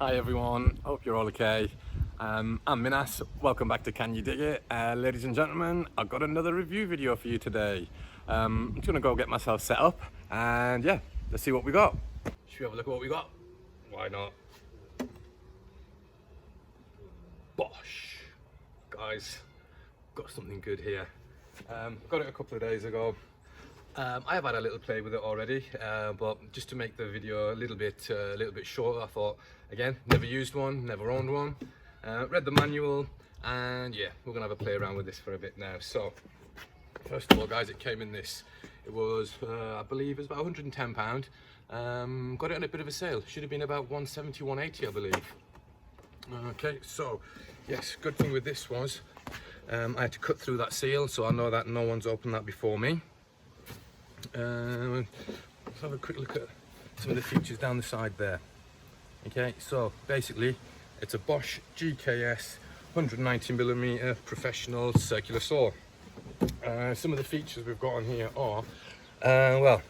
Hi everyone, hope you're all okay. I'm Minas, welcome back to Can You Dig It? Ladies and gentlemen, I've got another review video for you today. I'm just gonna go get myself set up and yeah, let's see what we got. Should we have a look at what we got? Why not? Bosch. Guys, got something good here. Got it a couple of days ago. I have had a little play with it already, but just to make the video a little bit shorter, I thought, again, never used one, never owned one, read the manual, and yeah, we're gonna have a play around with this for a bit now. So, first of all, guys, it came in this. It was, I believe, it was about £110. Got it on a bit of a sale. Should have been about 170, 180, I believe. Okay, so yes, good thing with this was I had to cut through that seal, so I know that no one's opened that before me. Let's have a quick look at some of the features down the side there. Okay, so basically it's a Bosch GKS 190mm professional circular saw. Some of the features we've got on here are well,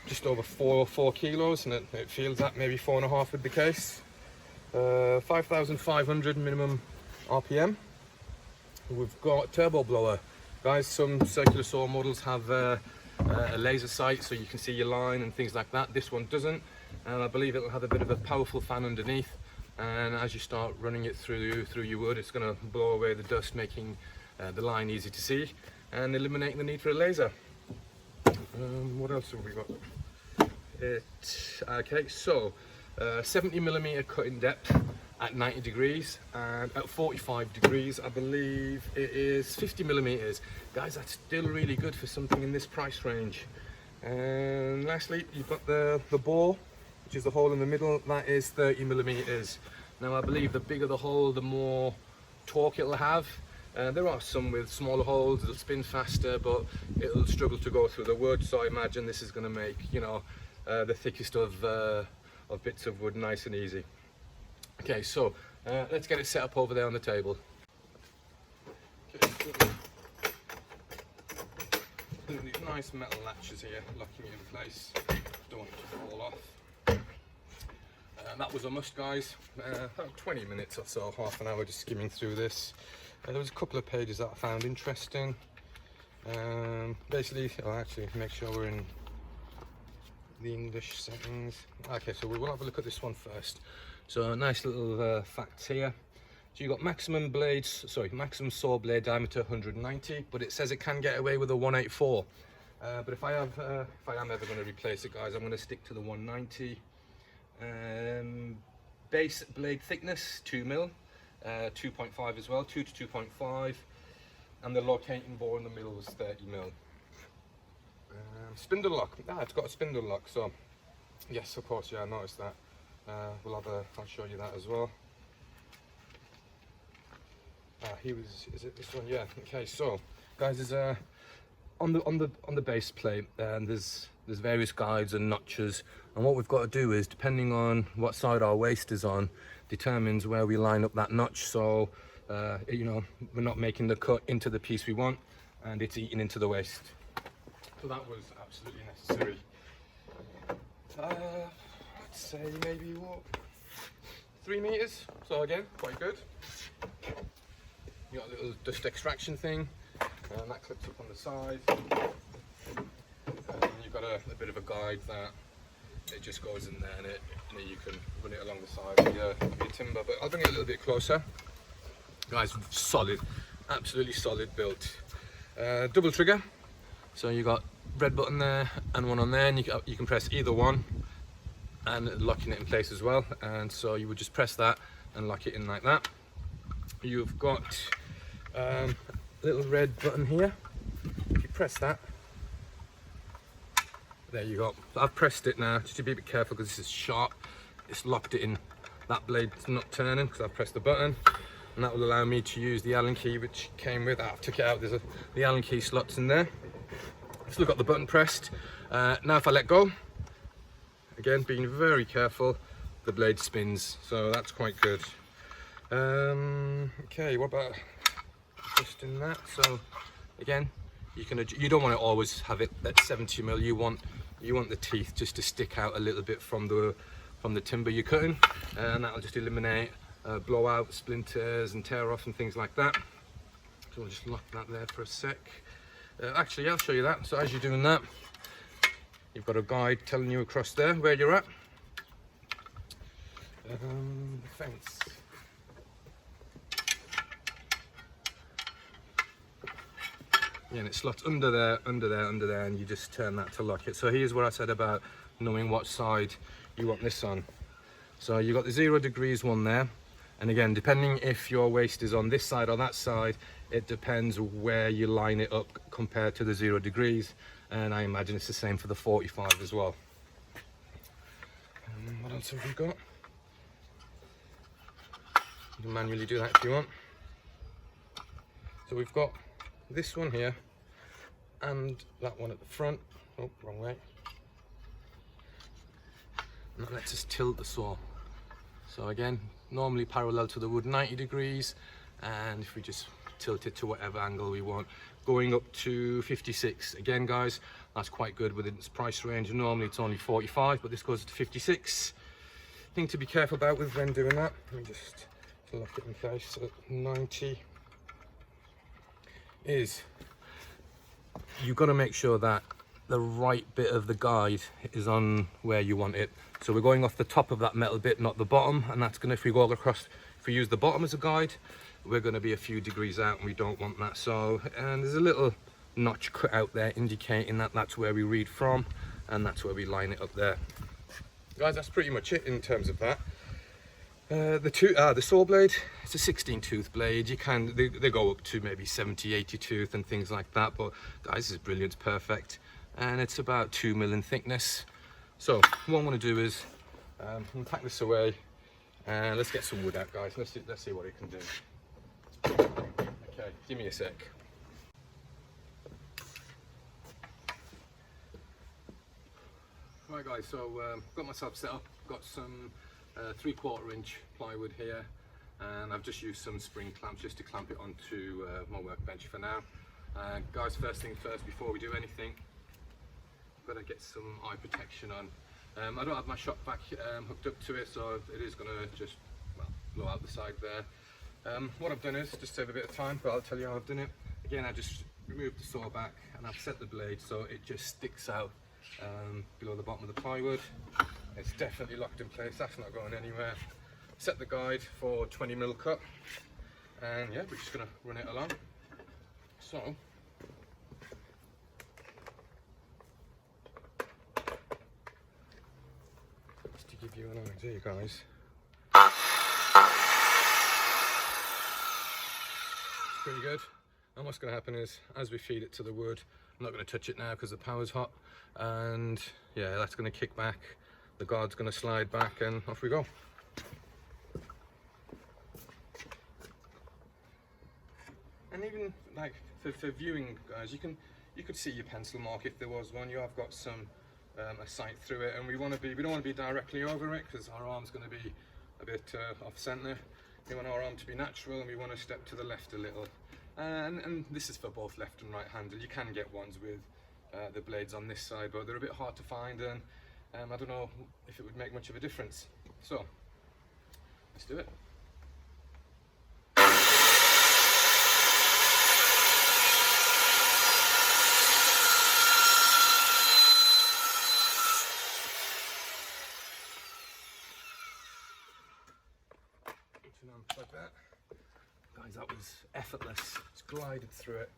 just over 4 kilos, and it feels that maybe 4.5 with the case. 5,500 minimum RPM. We've got turbo blower. Guys, some circular saw models have a laser sight so you can see your line and things like that. This one doesn't, and I believe it'll have a bit of a powerful fan underneath, and as you start running it through your wood, it's going to blow away the dust, making the line easy to see and eliminating the need for a laser. What else have we got? Okay, so 70mm cutting depth at 90 degrees, and at 45 degrees I believe it is 50mm. Guys, that's still really good for something in this price range. And lastly, you've got the bore, which is the hole in the middle. That is 30mm. Now I believe the bigger the hole, the more torque it'll have. There are some with smaller holes, it'll spin faster, but it'll struggle to go through the wood, so I imagine this is going to make, you know, the thickest of bits of wood nice and easy. Okay, so let's get it set up over there on the table. Okay, these nice metal latches here, locking it in place. Don't want it to fall off. That was a must, guys. About 20 minutes or so, half an hour just skimming through this. There was a couple of pages that I found interesting. Basically, I'll actually make sure we're in the English settings. Okay, so we'll have a look at this one first. So nice little facts here. So you've got maximum saw blade diameter 190, but it says it can get away with a 184. But if I am ever going to replace it, guys, I'm going to stick to the 190. Base blade thickness 2mm, 2.5 as well, 2 to 2.5, and the locating bore in the middle was 30mm. Spindle lock. It's got a spindle lock. So yes, of course, yeah, I noticed that. I'll show you that as well. Is it this one? Yeah. Okay, so guys, there's on the base plate, and there's various guides and notches, and what we've got to do is, depending on what side our waist is on, determines where we line up that notch, so you know, we're not making the cut into the piece we want and it's eating into the waist. So that was absolutely necessary. Let's say maybe what, 3 meters, so again, quite good. You got a little dust extraction thing, and that clips up on the side. And you've got a bit of a guide that it just goes in there, and you can run it along the side of your timber. But I'll bring it a little bit closer. Guys, solid, absolutely solid built. Double trigger, so you got red button there and one on there, and you can press either one and locking it in place as well. And so you would just press that and lock it in like that. You've got a little red button here. If you press that, there you go. I've pressed it now, just to be a bit careful because this is sharp. It's locked it in. That blade's not turning because I've pressed the button, and that will allow me to use the Allen key which came with it. I took it out, there's the Allen key slots in there. Still got the button pressed. Now if I let go, again, being very careful, the blade spins, so that's quite good. Okay, what about adjusting that? So again, you don't want to always have it at 70mm. You want the teeth just to stick out a little bit from the from the timber you're cutting, and that'll just eliminate blowout, splinters and tear off and things like that. So we'll just lock that there for a sec. Actually, I'll show you that. So as you're doing that, you've got a guide telling you across there where you're at. The fence. Yeah, and it slots under there, and you just turn that to lock it. So here's what I said about knowing what side you want this on. So you've got the 0 degrees one there, and again, depending if your waste is on this side or that side, it depends where you line it up compared to the 0 degrees, and I imagine it's the same for the 45 as well. What else have we got? You can manually do that if you want. So we've got this one here and that one at the front. Oh, wrong way. And that lets us tilt the saw. So again, normally parallel to the wood, 90 degrees, and if we just tilt it to whatever angle we want, going up to 56. Again guys, that's quite good within its price range. Normally it's only 45, but this goes to 56. Thing to be careful about with when doing that, let me just lock it in place at 90, is you've got to make sure that the right bit of the guide is on where you want it. So we're going off the top of that metal bit, not the bottom, and that's gonna, if we go across, if we use the bottom as a guide, we're going to be a few degrees out, and we don't want that. So, and there's a little notch cut out there indicating that that's where we read from, and that's where we line it up there. Guys, that's pretty much it in terms of that. The saw blade, it's a 16 tooth blade. You can, they go up to maybe 70, 80 tooth and things like that, but guys, this is brilliant, it's perfect, and it's about 2 mil in thickness. So what I want to do is pack this away, and let's get some wood out, guys. Let's see what it can do. Okay, give me a sec. Right guys, so got myself set up, got some 3/4 inch plywood here, and I've just used some spring clamps just to clamp it onto my workbench for now. Guys, first thing first, before we do anything, I've got to get some eye protection on. I don't have my shop vac hooked up to it, so it is going to just, well, blow out the side there. What I've done is, just save a bit of time, but I'll tell you how I've done it. Again, I just removed the saw back and I've set the blade so it just sticks out below the bottom of the plywood. It's definitely locked in place, that's not going anywhere. Set the guide for 20 mil cut, and yeah, we're just going to run it along. So, just to give you an idea guys, it's pretty good. And what's going to happen is, as we feed it to the wood, I'm not going to touch it now because the power's hot, and yeah, that's going to kick back, the guard's going to slide back, and off we go. And even like for viewing guys, you could see your pencil mark if there was one. You have got some a sight through it, and we don't want to be directly over it because our arm's going to be a bit off center. We want our arm to be natural, and we want to step to the left a little. And this is for both left and right handed. You can get ones with the blades on this side, but they're a bit hard to find, and I don't know if it would make much of a difference. So let's do it. Like that. Guys, that was effortless. It's glided through it.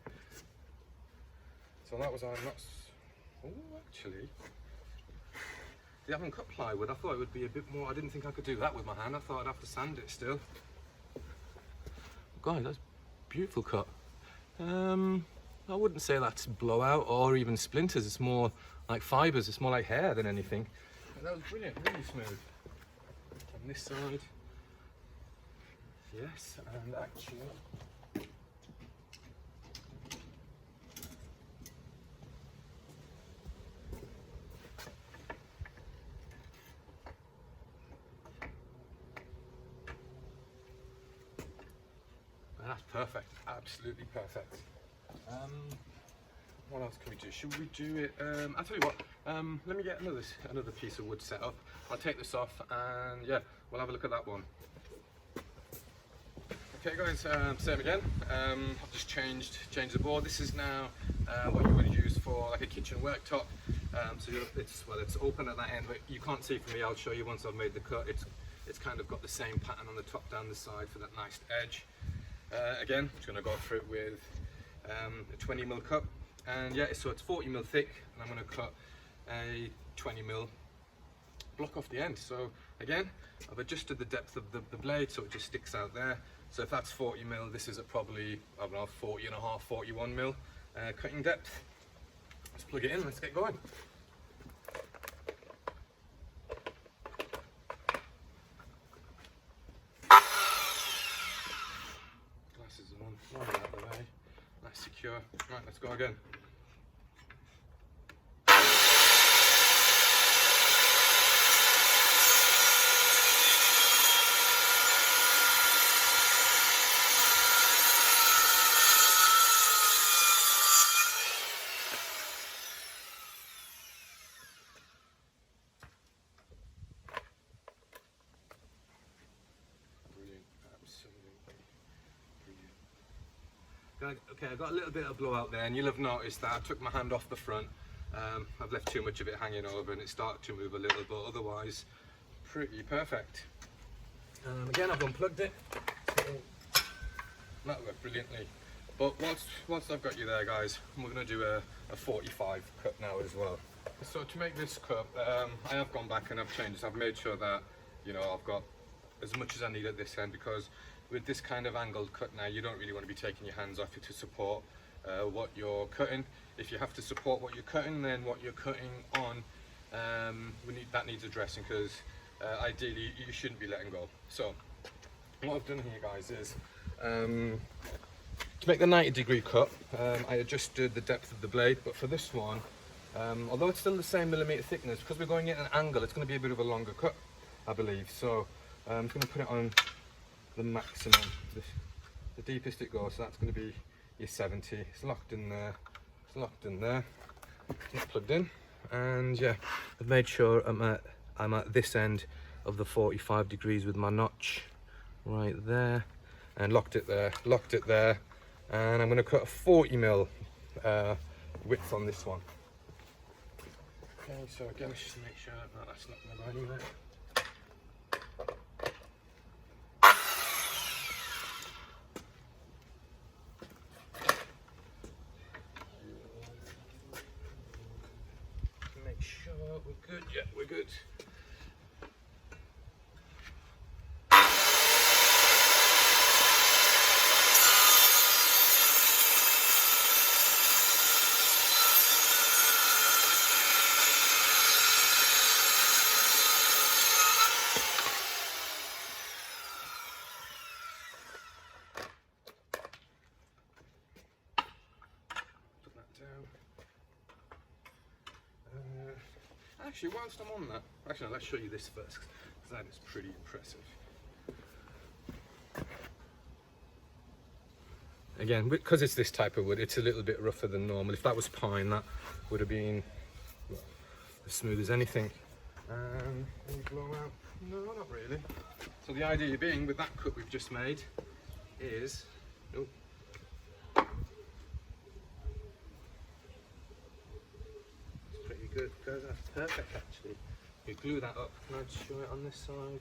So that was our nuts. Oh, actually, they haven't cut plywood. I thought it would be a bit more. I didn't think I could do that with my hand. I thought I'd have to sand it still. Guys, that's beautiful cut. I wouldn't say that's blowout or even splinters. It's more like fibers. It's more like hair than anything. But that was brilliant, really smooth. On this side. Yes, and actually, that's perfect, absolutely perfect. What else can we do? Should we do it? I'll tell you what. Let me get another piece of wood set up. I'll take this off and yeah, we'll have a look at that one. Okay guys, same again. I've just changed the board. This is now what you would use for like a kitchen worktop. So it's open at that end, but you can't see from me. I'll show you once I've made the cut. It's kind of got the same pattern on the top down the side for that nice edge. Again, I'm just going to go through it with a 20mm cup, and yeah, so it's 40mm thick, and I'm going to cut a 20mm block off the end. So again, I've adjusted the depth of the blade so it just sticks out there. So if that's 40mm, this is at probably, I don't know, 40.5, 41mm cutting depth. Let's plug it in, let's get going. Glasses on, right out of the way, nice secure. Right, let's go again. Okay, I got a little bit of blowout there, and you'll have noticed that I took my hand off the front. I've left too much of it hanging over and it started to move a little, but otherwise pretty perfect. Again, I've unplugged it, so that worked brilliantly. But once I've got you there guys, we're going to do a 45 cut now as well. So to make this cut, I have gone back and I've changed this. I've made sure that, you know, I've got as much as I need at this end, because with this kind of angled cut now, you don't really want to be taking your hands off it to support what you're cutting. If you have to support what you're cutting, then what you're cutting on that needs addressing, because ideally you shouldn't be letting go. So what I've done here guys is to make the 90-degree cut, I adjusted the depth of the blade, but for this one, although it's still the same millimeter thickness, because we're going at an angle, it's going to be a bit of a longer cut, I believe. So I'm just going to put it on the maximum, the deepest it goes, so that's going to be your 70. It's locked in there, it's locked in there, it's plugged in, and yeah, I've made sure I'm at this end of the 45 degrees with my notch right there, and locked it there, and I'm going to cut a 40mm width on this one. Okay, so again, let's just make sure that that's not going to go anywhere. Make sure we're good. Yeah, we're good. Actually, whilst I'm on that, actually, let's show you this first, because that is pretty impressive. Again, because it's this type of wood, it's a little bit rougher than normal. If that was pine, that would have been, well, as smooth as anything. Any blowout? No, not really. So the idea being, with that cut we've just made, is, oh, good, guys, that's perfect actually. You glue that up. Can I just show it on this side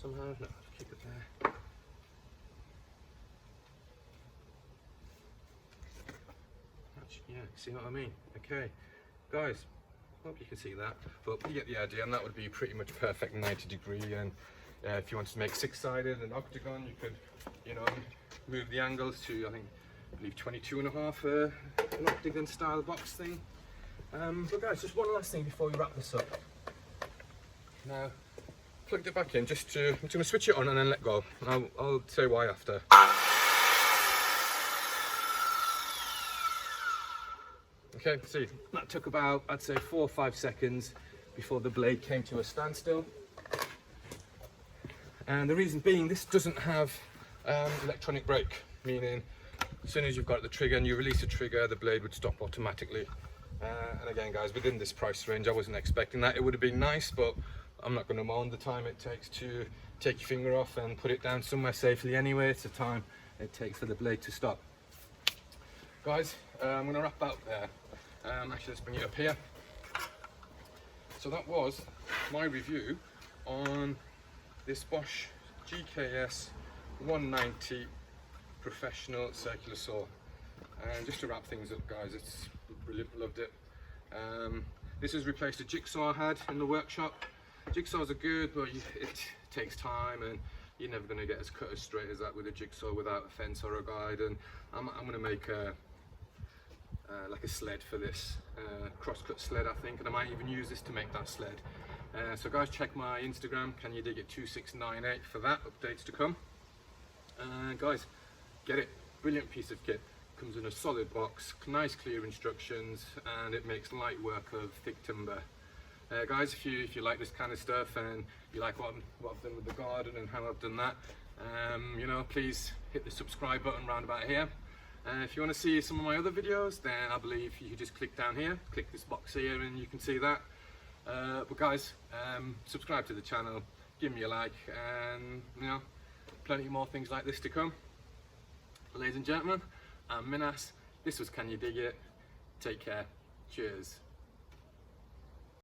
somehow? No, keep it there. Actually, yeah, see what I mean? Okay, guys, hope you can see that, but you get the idea, and that would be pretty much perfect 90-degree. And if you wanted to make 6-sided and octagon, you could, you know, move the angles to, I believe 22.5 an octagon style box thing. But guys, just one last thing before we wrap this up. Now, plugged it back in, I'm just going to switch it on and then let go. I'll say why after. Okay, see, that took about, I'd say 4 or 5 seconds before the blade came to a standstill. And the reason being, this doesn't have electronic brake, meaning as soon as you've got the trigger and you release the trigger, the blade would stop automatically. And again guys, within this price range, I wasn't expecting that. It would have been nice, but I'm not going to mind the time it takes to take your finger off and put it down somewhere safely anyway. It's the time it takes for the blade to stop. Guys, I'm going to wrap up there. Actually, let's bring it up here. So that was my review on this Bosch GKS 190 professional circular saw. And just to wrap things up, guys, it's brilliant, loved it. This has replaced a jigsaw I had in the workshop. Jigsaws are good, but it takes time, and you're never going to get as cut as straight as that with a jigsaw without a fence or a guide. And I'm going to make like a sled for this, cross-cut sled, I think, and I might even use this to make that sled. So guys, check my Instagram, can you dig it 2698 for that, updates to come. Guys, get it, brilliant piece of kit. Comes in a solid box, nice clear instructions, and it makes light work of thick timber. Guys, if you like this kind of stuff and you like what I've done with the garden and how I've done that, you know, please hit the subscribe button round about here. If you want to see some of my other videos, then I believe you can just click down here, click this box here, and you can see that. But guys, subscribe to the channel, give me a like, and you know, plenty more things like this to come. Ladies and gentlemen, I'm Minas. This was Can You Dig It? Take care. Cheers.